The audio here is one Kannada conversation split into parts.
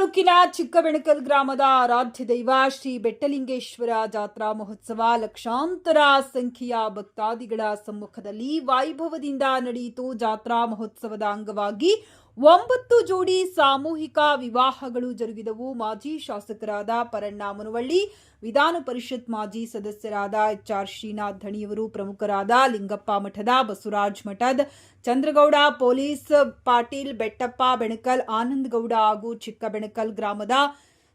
ತಾಲೂಕಿನ ಚಿಕ್ಕಬೆಣಕಲ್ ಗ್ರಾಮದ ಆರಾಧ್ಯ ದೈವ ಶ್ರೀ ಬೆಟ್ಟಲಿಂಗೇಶ್ವರ ಜಾತ್ರಾ ಮಹೋತ್ಸವ ಲಕ್ಷಾಂತರ ಸಂಖ್ಯೆಯ ಭಕ್ತಾದಿಗಳ ಸಮ್ಮುಖದಲ್ಲಿ ವೈಭವದಿಂದ ನಡೆಯಿತು. ಜಾತ್ರಾ ಮಹೋತ್ಸವದ ಅಂಗವಾಗಿ 9 ಜೋಡಿ ಸಾಮೂಹಿಕ ವಿವಾಹಗಳು ಜರುಗಿದವು. ಮಾಜಿ ಶಾಸಕರಾದ ಪರಣ್ಣ ಮುನವಳ್ಳಿ, ವಿಧಾನ ಪರಿಷತ್ ಮಾಜಿ ಸದಸ್ಯರಾದ HR ಶ್ರೀನಾಥ್ ಧಣಿಯವರು, ಪ್ರಮುಖರಾದ ಲಿಂಗಪ್ಪ ಮಠದ, ಬಸವರಾಜ್ ಮಠದ್, ಚಂದ್ರಗೌಡ, ಪೊಲೀಸ್ ಪಾಟೀಲ್, ಬೆಟ್ಟಪ್ಪ ಬೆಣಕಲ್, ಆನಂದಗೌಡ ಹಾಗೂ ಚಿಕ್ಕಬೆಣಕಲ್ ಗ್ರಾಮದ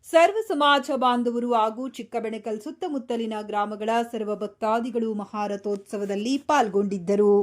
ಸರ್ವ ಸಮಾಜ ಬಾಂಧವರು ಹಾಗೂ ಚಿಕ್ಕಬೆಣಕಲ್ ಸುತ್ತಮುತ್ತಲಿನ ಗ್ರಾಮಗಳ ಸರ್ವ ಭಕ್ತಾದಿಗಳು ಮಹಾರಥೋತ್ಸವದಲ್ಲಿ ಪಾಲ್ಗೊಂಡಿದ್ದರು.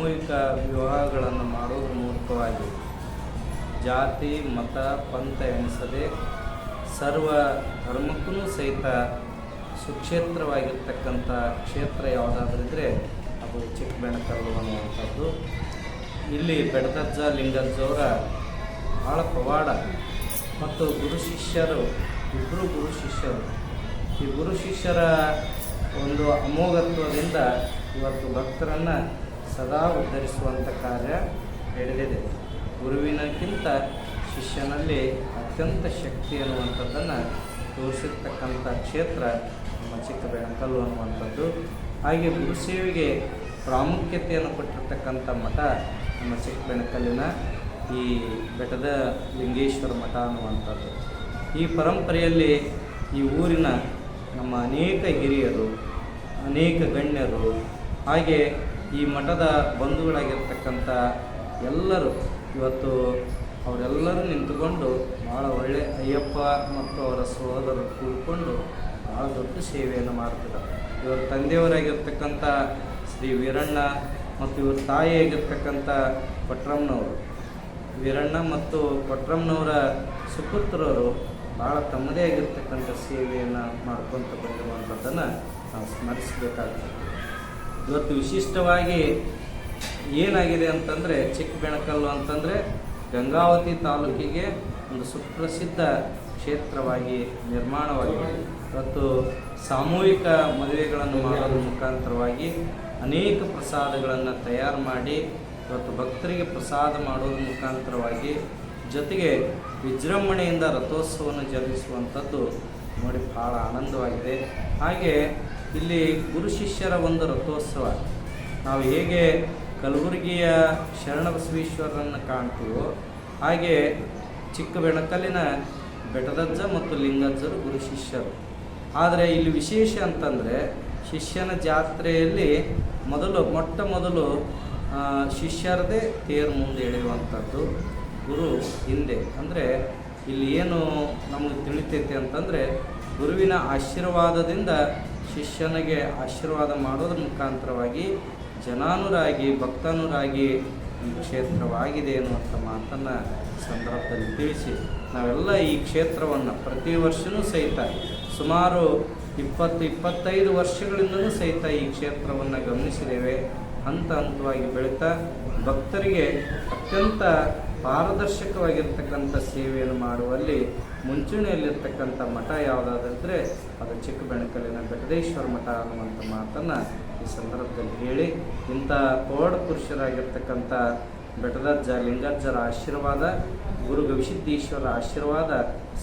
ಸಾಮೂಹಿಕ ವಿವಾಹಗಳನ್ನು ಮಾಡೋದ್ರ ಮೂಲಕವಾಗಿ ಜಾತಿ ಮತ ಪಂಥ ಎಣಿಸದೆ ಸರ್ವ ಧರ್ಮಕ್ಕೂ ಸಹಿತ ಸುಕ್ಷೇತ್ರವಾಗಿರ್ತಕ್ಕಂಥ ಕ್ಷೇತ್ರ ಯಾವುದಾದ್ರಿದ್ರೆ ಅದು ಚಿಕ್ಕಬೆಣಕಲ್ಲು ಅನ್ನುವಂಥದ್ದು. ಇಲ್ಲಿ ಬೆಡದಜ್ಜ ಲಿಂಗಜ್ಜವರ ಭಾಳ ಪವಾಡ ಮತ್ತು ಗುರು ಶಿಷ್ಯರು, ಇಬ್ಬರು ಗುರು ಶಿಷ್ಯರು, ಈ ಗುರು ಶಿಷ್ಯರ ಒಂದು ಅಮೋಘತ್ವದಿಂದ ಇವತ್ತು ಭಕ್ತರನ್ನು ಸದಾ ಉದ್ಧರಿಸುವಂಥ ಕಾರ್ಯ ನಡೆದಿದೆ. ಗುರುವಿನಕ್ಕಿಂತ ಶಿಷ್ಯನಲ್ಲಿ ಅತ್ಯಂತ ಶಕ್ತಿ ಅನ್ನುವಂಥದ್ದನ್ನು ತೋರಿಸಿರ್ತಕ್ಕಂಥ ಕ್ಷೇತ್ರ ನಮ್ಮ ಚಿಕ್ಕಬೆಣಕಲ್ಲು ಅನ್ನುವಂಥದ್ದು. ಹಾಗೆ ಗುರು ಸೇವೆಗೆ ಪ್ರಾಮುಖ್ಯತೆಯನ್ನು ಕೊಟ್ಟಿರ್ತಕ್ಕಂಥ ಮಠ ನಮ್ಮ ಚಿಕ್ಕಬೆಣಕಲ್ಲಿನ ಈ ಬೆಟ್ಟದ ಲಿಂಗೇಶ್ವರ ಮಠ ಅನ್ನುವಂಥದ್ದು. ಈ ಪರಂಪರೆಯಲ್ಲಿ ಈ ಊರಿನ ನಮ್ಮ ಅನೇಕ ಹಿರಿಯರು, ಅನೇಕ ಗಣ್ಯರು, ಹಾಗೆ ಈ ಮಠದ ಬಂಧುಗಳಾಗಿರ್ತಕ್ಕಂಥ ಎಲ್ಲರೂ ಇವತ್ತು ಅವರೆಲ್ಲರೂ ನಿಂತುಕೊಂಡು ಭಾಳ ಒಳ್ಳೆ ಅಯ್ಯಪ್ಪ ಮತ್ತು ಅವರ ಸಹೋದರರು ಕೂಡಿಕೊಂಡು ಭಾಳ ದೊಡ್ಡ ಸೇವೆಯನ್ನು ಮಾಡ್ತಿದ್ದಾರೆ. ಇವರ ತಂದೆಯವರಾಗಿರ್ತಕ್ಕಂಥ ಶ್ರೀ ವೀರಣ್ಣ ಮತ್ತು ಇವ್ರ ತಾಯಿಯಾಗಿರ್ತಕ್ಕಂಥ ಕೊಟ್ರಮ್ಮನವರು, ವೀರಣ್ಣ ಮತ್ತು ಕೊಟ್ರಮ್ಮನವರ ಸುಪುತ್ರರು ಭಾಳ ತಮ್ಮದೇ ಆಗಿರ್ತಕ್ಕಂಥ ಸೇವೆಯನ್ನು ಮಾಡ್ಕೊತ ಬಂದಿರುವಂಥದ್ದನ್ನು ನಾವು ಸ್ಮರಿಸಬೇಕಾಗ್ತದೆ. ಇವತ್ತು ವಿಶಿಷ್ಟವಾಗಿ ಏನಾಗಿದೆ ಅಂತಂದರೆ, ಚಿಕ್ಕಬೆಣಕಲ್ಲು ಅಂತಂದರೆ ಗಂಗಾವತಿ ತಾಲೂಕಿಗೆ ಒಂದು ಸುಪ್ರಸಿದ್ಧ ಕ್ಷೇತ್ರವಾಗಿ ನಿರ್ಮಾಣವಾಗಿದೆ. ಇವತ್ತು ಸಾಮೂಹಿಕ ಮದುವೆಗಳನ್ನು ಮಾಡೋದ್ರ ಮುಖಾಂತರವಾಗಿ ಅನೇಕ ಪ್ರಸಾದಗಳನ್ನು ತಯಾರು ಮಾಡಿ ಇವತ್ತು ಭಕ್ತರಿಗೆ ಪ್ರಸಾದ ಮಾಡೋದ್ರ ಮುಖಾಂತರವಾಗಿ ಜೊತೆಗೆ ವಿಜೃಂಭಣೆಯಿಂದ ರಥೋತ್ಸವವನ್ನು ಜರುಗಿಸುವಂಥದ್ದು ನೋಡಿ ಭಾಳ ಆನಂದವಾಗಿದೆ. ಹಾಗೆ ಇಲ್ಲಿ ಗುರು ಶಿಷ್ಯರ ಒಂದು ರಥೋತ್ಸವ ನಾವು ಹೇಗೆ ಕಲಬುರಗಿಯ ಶರಣಬಸವೇಶ್ವರರನ್ನು ಕಾಣ್ತೀವೋ ಹಾಗೆ ಚಿಕ್ಕಬೆಣಕಲ್ಲಿನ ಬೆಟ್ಟದಜ್ಜ ಮತ್ತು ಲಿಂಗಜ್ಜರು ಗುರು ಶಿಷ್ಯರು. ಆದರೆ ಇಲ್ಲಿ ವಿಶೇಷ ಅಂತಂದರೆ ಶಿಷ್ಯನ ಜಾತ್ರೆಯಲ್ಲಿ ಮೊಟ್ಟ ಮೊದಲು ಶಿಷ್ಯರದೇ ತೇರು ಮುಂದೆ ಎಳೆಯುವಂಥದ್ದು, ಗುರು ಹಿಂದೆ. ಅಂದರೆ ಇಲ್ಲಿ ಏನು ನಮಗೆ ತಿಳಿತೈತೆ ಅಂತಂದರೆ, ಗುರುವಿನ ಆಶೀರ್ವಾದದಿಂದ ಶಿಷ್ಯನಿಗೆ ಆಶೀರ್ವಾದ ಮಾಡೋದ್ರ ಮುಖಾಂತರವಾಗಿ ಜನಾನುರಾಗಿ ಭಕ್ತಾನುರಾಗಿ ಈ ಕ್ಷೇತ್ರವಾಗಿದೆ ಎನ್ನುವಂಥ ಮಾತನ್ನು ಸಂದರ್ಭದಲ್ಲಿ ತಿಳಿಸಿ ನಾವೆಲ್ಲ ಈ ಕ್ಷೇತ್ರವನ್ನು ಪ್ರತಿ ವರ್ಷವೂ ಸಹಿತ ಸುಮಾರು 20-25 ವರ್ಷಗಳಿಂದಲೂ ಸಹಿತ ಈ ಕ್ಷೇತ್ರವನ್ನು ಗಮನಿಸಿದ್ದೇವೆ. ಹಂತ ಹಂತವಾಗಿ ಬೆಳೀತಾ ಭಕ್ತರಿಗೆ ಅತ್ಯಂತ ಪಾರದರ್ಶಕವಾಗಿರ್ತಕ್ಕಂಥ ಸೇವೆಯನ್ನು ಮಾಡುವಲ್ಲಿ ಮುಂಚೂಣಿಯಲ್ಲಿರ್ತಕ್ಕಂಥ ಮಠ ಯಾವುದಾದ್ರೆ ಅದು ಚಿಕ್ಕಬೆಣಕಲ್ಲಿನ ಬೆಟ್ಟದೇಶ್ವರ ಮಠ ಅನ್ನುವಂಥ ಮಾತನ್ನು ಈ ಸಂದರ್ಭದಲ್ಲಿ ಹೇಳಿ, ಇಂಥ ಪೌಢ ಪುರುಷರಾಗಿರ್ತಕ್ಕಂಥ ಬೆಟ್ಟದಜ್ಜ ಲಿಂಗಜ್ಜರ ಆಶೀರ್ವಾದ, ಗುರು ಗವಿಸಿದ್ದೇಶ್ವರ ಆಶೀರ್ವಾದ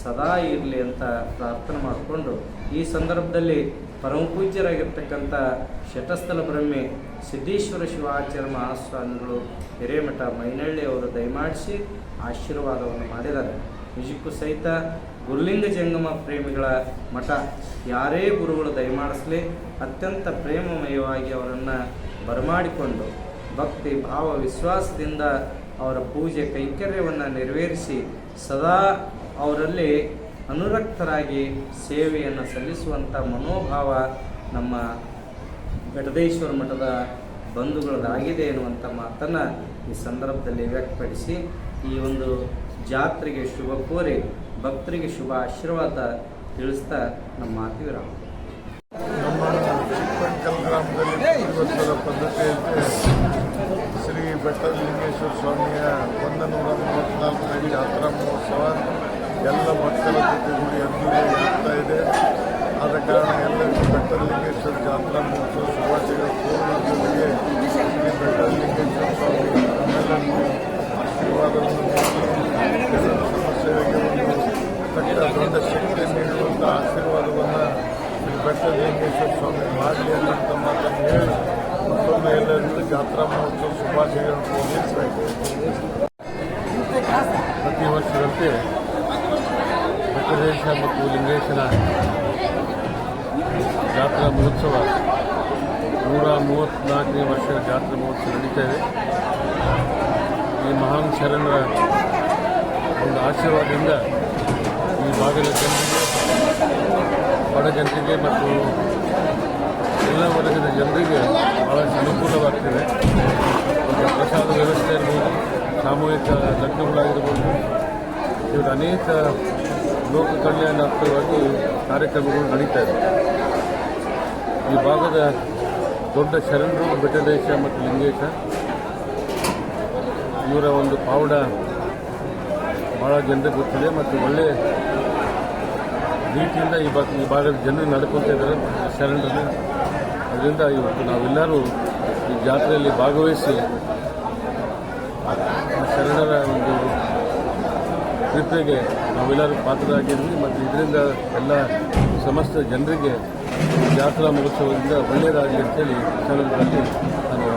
ಸದಾ ಇರಲಿ ಅಂತ ಪ್ರಾರ್ಥನೆ ಮಾಡಿಕೊಂಡು, ಈ ಸಂದರ್ಭದಲ್ಲಿ ಪರಮ ಪೂಜ್ಯರಾಗಿರ್ತಕ್ಕಂಥ ಶಟಸ್ಥಲ ಬ್ರಹ್ಮೆ ಸಿದ್ದೇಶ್ವರ ಶಿವಾಚಾರ್ಯ ಮಹಾಸ್ವಾಮಿಗಳು ಹಿರೇಮಠ ಮೈನಳ್ಳಿ ಅವರು ದಯಮಾಡಿಸಿ ಆಶೀರ್ವಾದವನ್ನು ಮಾಡಿದ್ದಾರೆ. ನಿಜಕ್ಕೂ ಸಹಿತ ಗುರುಲಿಂಗ ಜಂಗಮ ಪ್ರೇಮಿಗಳ ಮಠ ಯಾರೇ ಗುರುಗಳು ದಯಮಾಡಿಸಲಿ ಅತ್ಯಂತ ಪ್ರೇಮಮಯವಾಗಿ ಅವರನ್ನು ಬರಮಾಡಿಕೊಂಡು ಭಕ್ತಿ ಭಾವ ವಿಶ್ವಾಸದಿಂದ ಅವರ ಪೂಜೆ ಕೈಂಕರ್ಯವನ್ನು ನೆರವೇರಿಸಿ ಸದಾ ಅವರಲ್ಲಿ ಅನುರಕ್ತರಾಗಿ ಸೇವೆಯನ್ನು ಸಲ್ಲಿಸುವಂಥ ಮನೋಭಾವ ನಮ್ಮ ಬೆಟ್ಟದೇಶ್ವರ ಮಠದ ಬಂಧುಗಳದಾಗಿದೆ ಎನ್ನುವಂಥ ಮಾತನ್ನು ಈ ಸಂದರ್ಭದಲ್ಲಿ ವ್ಯಕ್ತಪಡಿಸಿ ಈ ಒಂದು ಜಾತ್ರೆಗೆ ಶುಭ ಕೋರಿ ಭಕ್ತರಿಗೆ ಶುಭ ಆಶೀರ್ವಾದ ತಿಳಿಸ್ತಾ ನಮ್ಮ ಮಾತು ವಿರಾಮ. ನಮ್ಮ ಚಿಕ್ಕಬೆಣಕಲ್ ಗ್ರಾಮದಲ್ಲಿ ವರ್ಷದ ಪದ್ಧತಿಯಂತೆ ಶ್ರೀ ಬೆಟ್ಟಲಿಂಗೇಶ್ವರ ಸ್ವಾಮಿಯ 134ನೇ ಜಾತ್ರಾ ಮಹೋತ್ಸವ ಎಲ್ಲ ಭಕ್ತರ ಜೊತೆಗೂಡಿ ಅದ್ದೂರಿಯಾಗಿ ಆಗ್ತಾ ಇದೆ. ಆದ ಕಾರಣ ಎಲ್ಲರಿಗೂ ಬೆಟ್ಟಲಿಂಗೇಶ್ವರ ಜಾತ್ರಾ ಮಹೋತ್ಸವ ಶುಭಾಶಯಗಳು ಕೋರುವ ಜೊತೆಗೆ ಶ್ರೀ ಬೆಟ್ಟಲಿಂಗೇಶ್ವರ ಸ್ವಾಮಿ ನಮ್ಮೆಲ್ಲರಿಗೂ ಆಶೀರ್ವಾದವನ್ನು ಎಲ್ಲರ ಸಮಸ್ಯೆಗಳಿಗೆ ಒಂದು ದೊಡ್ಡ ಶಕ್ತಿ ನೀಡುವಂಥ ಆಶೀರ್ವಾದವನ್ನು ಶ್ರೀ ಬೆಟ್ಟಲಿಂಗೇಶ್ವರ ಸ್ವಾಮಿ ಮಾಡಲಿ ಅನ್ನೋಂಥ ಮಾತನ್ನು ಹೇಳಿ ಮತ್ತೊಮ್ಮೆ ಎಲ್ಲರಿಗೂ ಜಾತ್ರಾ ಮಹೋತ್ಸವ ಶುಭಾಶಯಗಳನ್ನು ಕೋರಲಿಕ್ಕೆ ಪ್ರತಿ ವರ್ಷದಂತೆ ಬೆಟ್ಟದೇಶ ಮತ್ತು ಲಿಂಗೇಶನ ಜಾತ್ರಾ ಮಹೋತ್ಸವ 134ನೇ ವರ್ಷದ ಜಾತ್ರಾ ಮಹೋತ್ಸವ ನಡೀತಾ ಇದೆ. ಈ ಮಹಾನ್ ಶರಣರ ಒಂದು ಆಶೀರ್ವಾದದಿಂದ ಈ ಭಾಗದ ಜನರಿಗೆ, ಬಡ ಜನರಿಗೆ ಮತ್ತು ಎಲ್ಲ ವರ್ಗದ ಜನರಿಗೆ ಬಹಳ ಅನುಕೂಲವಾಗ್ತಿದೆ. ಸಾಮೂಹಿಕ ಲಗ್ನಗಳಾಗಿರ್ಬೋದು, ಇವರು ಅನೇಕ ಲೋಕ ಕಲ್ಯಾಣಾರ್ಥವಾಗಿ ಕಾರ್ಯಕ್ರಮಗಳು ನಡೀತಾ ಇದೆ. ಈ ಭಾಗದ ದೊಡ್ಡ ಶರಣರು ಬೆಟ್ಟದೇಶ ಮತ್ತು ಲಿಂಗೇಶ, ಇವರ ಒಂದು ಪಾವಡ ಭಾಳ ಜನರಿಗೆ ಗೊತ್ತಿದೆ ಮತ್ತು ಒಳ್ಳೆಯ ರೀತಿಯಿಂದ ಈ ಭಾಗದ ಜನರು ನಡ್ಕೊತಾ ಇದ್ದಾರೆ ಶರಣರಲ್ಲಿ. ಅದರಿಂದ ಇವತ್ತು ನಾವೆಲ್ಲರೂ ಈ ಜಾತ್ರೆಯಲ್ಲಿ ಭಾಗವಹಿಸಿ ಶರಣರ ಒಂದು ಕೃಪೆಗೆ ನಾವೆಲ್ಲರೂ ಪಾತ್ರರಾಗಿದ್ವಿ ಮತ್ತು ಇದರಿಂದ ಎಲ್ಲ ಸಮಸ್ತ ಜನರಿಗೆ ಜಾತ್ರಾ ಮಹೋತ್ಸವದಿಂದ ಒಳ್ಳೆಯದಾಗಲಿ ಅಂತೇಳಿ ಸಂದರ್ಭದಲ್ಲಿ ನಾನು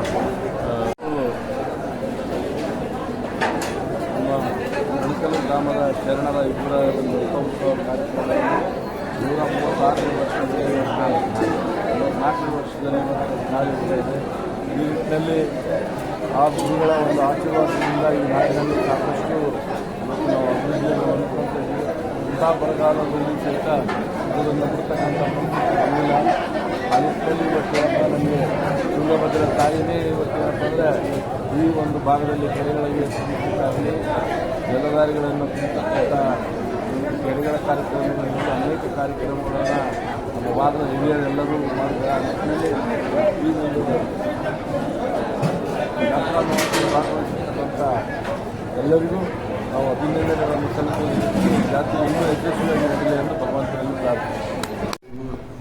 ನಮ್ಮ ಗಣಕಲ್ ಗ್ರಾಮದ ಶರಣರ ಇಬ್ಬರ ಒಂದು ಉತ್ಸವ ಕಾರ್ಯಕ್ರಮದಲ್ಲಿ 136 ವರ್ಷದಲ್ಲಿ 4 ವರ್ಷದಲ್ಲಿ ನಾಡಿರ್ತಾ ಇದೆ. ಈ ನಿಟ್ಟಿನಲ್ಲಿ ಆ ಗುರುಗಳ ಒಂದು ಆಶೀರ್ವಾದದಿಂದ ಈ ನಾಡಿನಲ್ಲಿ ಸಾಕಷ್ಟು ಇವತ್ತು ನಾವು ಅಭಿವೃದ್ಧಿಯನ್ನು ಹೊಂದ್ಕೊಳ್ತಾ ಇದ್ದೀವಿ. ಇಂಥ ಬರಗಾಲದಲ್ಲಿ ಸಹಿತ ಇದನ್ನು ಬಿಡ್ತಕ್ಕಂಥ ಇಲ್ಲ. ಆ ನಿಟ್ಟಿನಲ್ಲಿ ಇವತ್ತು ನಮಗೆ ತುಂಗಭದ್ರಾ ತಾಯಿನೇ ಇವತ್ತು ಏನಪ್ಪ ಅಂದರೆ ಈ ಒಂದು ಭಾಗದಲ್ಲಿ ಕೆರೆಗಳಿಗೆ ಆಗಲಿ ಜಲಧಾರಿಗಳನ್ನು ತುಂಬತಕ್ಕಂಥ ಕೆರೆಗಳ ಕಾರ್ಯಕ್ರಮಗಳಲ್ಲಿ ಅನೇಕ ಕಾರ್ಯಕ್ರಮಗಳನ್ನು ನಮ್ಮ ಭಾಗದ ಹಿರಿಯರೆಲ್ಲರೂ ಮಾಡಿದ್ದಾರೆ. ಆ ನಿಟ್ಟಿನಲ್ಲಿ ಈ ಒಂದು ಜಾತ್ರಾ ಮಹೋತ್ಸವ ಭಾಗವಹಿಸಿರ್ತಕ್ಕಂಥ ಎಲ್ಲರಿಗೂ ನಾವು ಅಭಿನಂದನೆಗಳನ್ನು ಸಲ್ಲಿಸುವ ಜಾತ್ರೆ ಇನ್ನೂ ಯಶಸ್ವಿಯಾಗಿ ನಡೀಲಿ ಎಂದು ಭಗವಂತನಲ್ಲಿ ಪ್ರಾರ್ಥನೆ.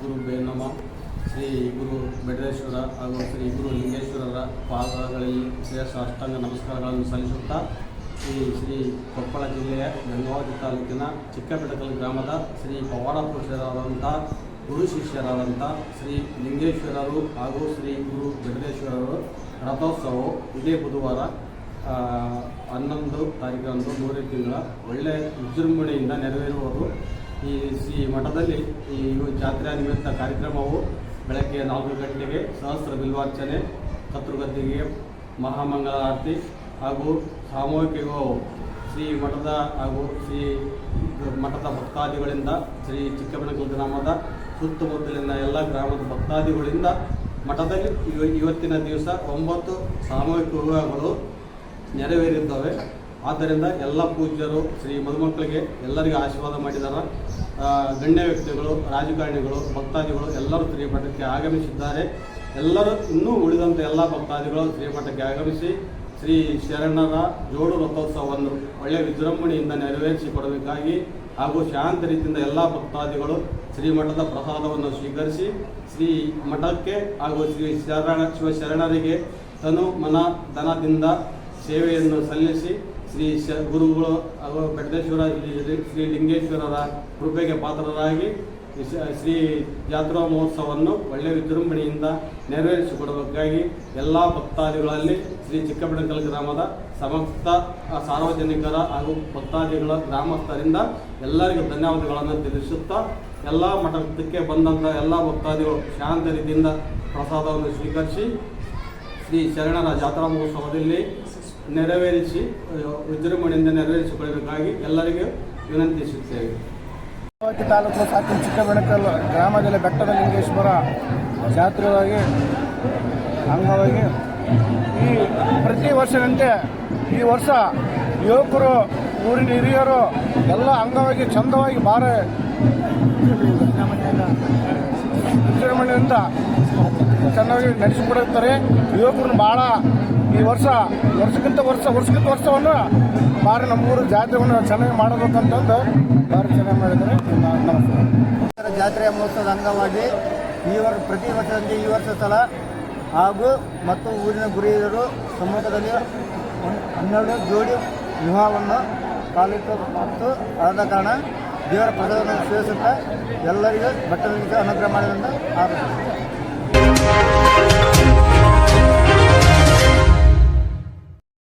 ಗುರು ಬೇನಮ ಶ್ರೀ ಗುರು ಬೆಟ್ಟದೇಶ್ವರ ಹಾಗೂ ಶ್ರೀ ಗುರು ಲಿಂಗೇಶ್ವರರ ಪಾದಗಳಲ್ಲಿ ಸಾಷ್ಟಾಂಗ ನಮಸ್ಕಾರಗಳನ್ನು ಸಲ್ಲಿಸುತ್ತಾ ಶ್ರೀ ಕೊಪ್ಪಳ ಜಿಲ್ಲೆಯ ಗಂಗಾವತಿ ತಾಲೂಕಿನ ಚಿಕ್ಕಬೆಟ್ಟಕಲ್ ಗ್ರಾಮದ ಶ್ರೀ ಪವಾಡ ಪುರುಷರಾದಂಥ ಗುರು ಶಿಷ್ಯರಾದಂಥ ಶ್ರೀ ಲಿಂಗೇಶ್ವರರು ಹಾಗೂ ಶ್ರೀ ಗುರು ಬೆಟ್ಟದೇಶ್ವರರು ರಥೋತ್ಸವವು ಇದೇ ಬುಧವಾರ 11 ತಾರೀಕರಂದು 3ನೇ ತಿಂಗಳ ಒಳ್ಳೆಯ ವಿಜೃಂಭಣೆಯಿಂದ ನೆರವೇರುವುದು. ಈ ಮಠದಲ್ಲಿ ಈ ಜಾತ್ರೆಯ ನಿಮಿತ್ತ ಕಾರ್ಯಕ್ರಮವು ಬೆಳಗ್ಗೆ 4 ಗಂಟೆಗೆ ಸಹಸ್ರ ಬಿಲ್ವಾರ್ಚನೆ, ಕತ್ತೃಗದ್ದಿಗೆ ಮಹಾಮಂಗಲ ಆರತಿ ಹಾಗೂ ಸಾಮೂಹಿಕ ವಿವಾಹವು ಶ್ರೀ ಮಠದ ಹಾಗೂ ಶ್ರೀ ಮಠದ ಭಕ್ತಾದಿಗಳಿಂದ ಶ್ರೀ ಚಿಕ್ಕಬೆಣಕಲ್ ಗ್ರಾಮದ ಸುತ್ತಮುತ್ತಲಿನ ಎಲ್ಲ ಗ್ರಾಮದ ಭಕ್ತಾದಿಗಳಿಂದ ಮಠದಲ್ಲಿ ಇವತ್ತಿನ ದಿವಸ 9 ಸಾಮೂಹಿಕ ವಿವಾಹಗಳು ನೆರವೇರಿದ್ದಾವೆ. ಆದ್ದರಿಂದ ಎಲ್ಲ ಪೂಜ್ಯರು ಶ್ರೀ ಮದುಮಕ್ಕಳಿಗೆ ಎಲ್ಲರಿಗೂ ಆಶೀರ್ವಾದ ಮಾಡಿದ್ದಾರೆ. ಗಣ್ಯ ವ್ಯಕ್ತಿಗಳು, ರಾಜಕಾರಣಿಗಳು, ಭಕ್ತಾದಿಗಳು ಎಲ್ಲರೂ ಶ್ರೀಮಠಕ್ಕೆ ಆಗಮಿಸಿದ್ದಾರೆ. ಎಲ್ಲರೂ ಇನ್ನೂ ಉಳಿದಂಥ ಎಲ್ಲ ಭಕ್ತಾದಿಗಳು ಶ್ರೀಮಠಕ್ಕೆ ಆಗಮಿಸಿ ಶ್ರೀ ಶರಣರ ಜೋಡು ರಥೋತ್ಸವವನ್ನು ಒಳ್ಳೆಯ ವಿಜೃಂಭಣೆಯಿಂದ ನೆರವೇರಿಸಿಕೊಡಬೇಕಾಗಿ ಹಾಗೂ ಶಾಂತ ರೀತಿಯಿಂದ ಎಲ್ಲ ಭಕ್ತಾದಿಗಳು ಶ್ರೀಮಠದ ಪ್ರಸಾದವನ್ನು ಸ್ವೀಕರಿಸಿ ಶ್ರೀ ಮಠಕ್ಕೆ ಹಾಗೂ ಶ್ರೀ ಶಿವಶರಣರಿಗೆ ತನು ಮನ ಧನದಿಂದ ಸೇವೆಯನ್ನು ಸಲ್ಲಿಸಿ ಶ್ರೀ ಗುರುಗಳು ಹಾಗೂ ಬೆಟ್ಟದೇಶ್ವರ ಶ್ರೀ ಲಿಂಗೇಶ್ವರರ ಕೃಪೆಗೆ ಪಾತ್ರರಾಗಿ ಶ್ರೀ ಜಾತ್ರಾ ಮಹೋತ್ಸವವನ್ನು ಒಳ್ಳೆಯ ವಿಜೃಂಭಣೆಯಿಂದ ನೆರವೇರಿಸಿಕೊಡಬೇಕಾಗಿ ಎಲ್ಲ ಭಕ್ತಾದಿಗಳಲ್ಲಿ ಶ್ರೀ ಚಿಕ್ಕಬೆಣಕಲ್ ಗ್ರಾಮದ ಸಮಸ್ತ ಸಾರ್ವಜನಿಕರ ಹಾಗೂ ಭಕ್ತಾದಿಗಳ ಗ್ರಾಮಸ್ಥರಿಂದ ಎಲ್ಲರಿಗೂ ಧನ್ಯವಾದಗಳನ್ನು ತಿಳಿಸುತ್ತಾ ಎಲ್ಲ ಮಠಕ್ಕೆ ಬಂದಂಥ ಎಲ್ಲ ಭಕ್ತಾದಿಗಳು ಶಾಂತ ರೀತಿಯಿಂದ ಪ್ರಸಾದವನ್ನು ಸ್ವೀಕರಿಸಿ ಶ್ರೀ ಶರಣರ ಜಾತ್ರಾ ಮಹೋತ್ಸವದಲ್ಲಿ ನೆರವೇರಿಸಿ ವಿಜೃಂಭಣೆಯಿಂದ ನೆರವೇರಿಸಿಕೊಳ್ಳಬೇಕಾಗಿ ಎಲ್ಲರಿಗೂ ವಿನಂತಿಸುತ್ತೇವೆ. ಗಂಗಾವತಿ ತಾಲೂಕು ಸಾಕಿನ ಚಿಕ್ಕಬೆಣಕಲ್ ಗ್ರಾಮದಲ್ಲಿ ಬೆಟ್ಟದ ಲಿಂಗೇಶ್ವರ ಜಾತ್ರೆಯಾಗಿ ಅಂಗವಾಗಿ ಈ ಪ್ರತಿ ವರ್ಷದಂತೆ ಈ ವರ್ಷ ಯುವಕರು, ಊರಿನ ಹಿರಿಯರು ಎಲ್ಲ ಅಂಗವಾಗಿ ಚಂದವಾಗಿ ಭಾಳ ವಿಜೃಂಭಣೆಯಿಂದ ಚೆನ್ನಾಗಿ ನಡೆಸಿಕೊಡುತ್ತಾರೆ. ಯುವಕರು ಭಾಳ ಈ ವರ್ಷಕ್ಕಿಂತ ವರ್ಷವನ್ನು ಭಾಳ ನಮ್ಮೂರು ಜಾತ್ರೆಯನ್ನು ಚೆನ್ನಾಗಿ ಮಾಡಬೇಕಂತಂದು ಭಾಳ ಚೆನ್ನಾಗಿ ಮಾಡಿದ್ದಾರೆ. ನಮಸ್ಕಾರ. ಜಾತ್ರೆಯ ಮಹೋತ್ಸವದ ಅಂಗವಾಗಿ ಪ್ರತಿ ವರ್ಷದಂತೆ ಈ ವರ್ಷ ಸ್ಥಳ ಹಾಗೂ ಮತ್ತು ಊರಿನ ಗುರಿಯರು ಸಮ್ಮುಖದಲ್ಲಿ 12 ಜೋಡಿ ವಿವಾಹವನ್ನು ಪಾಲಿತು ಮತ್ತು ಆದ ಕಾರಣ ದೇವರ ಪ್ರಸಾದವನ್ನು ಸ್ವೀಕರಿಸುತ್ತಾ ಎಲ್ಲರಿಗೂ ಬೆಟ್ಟದ ಅನುಗ್ರಹ ಮಾಡಿದಂತ ಆರೋಪ.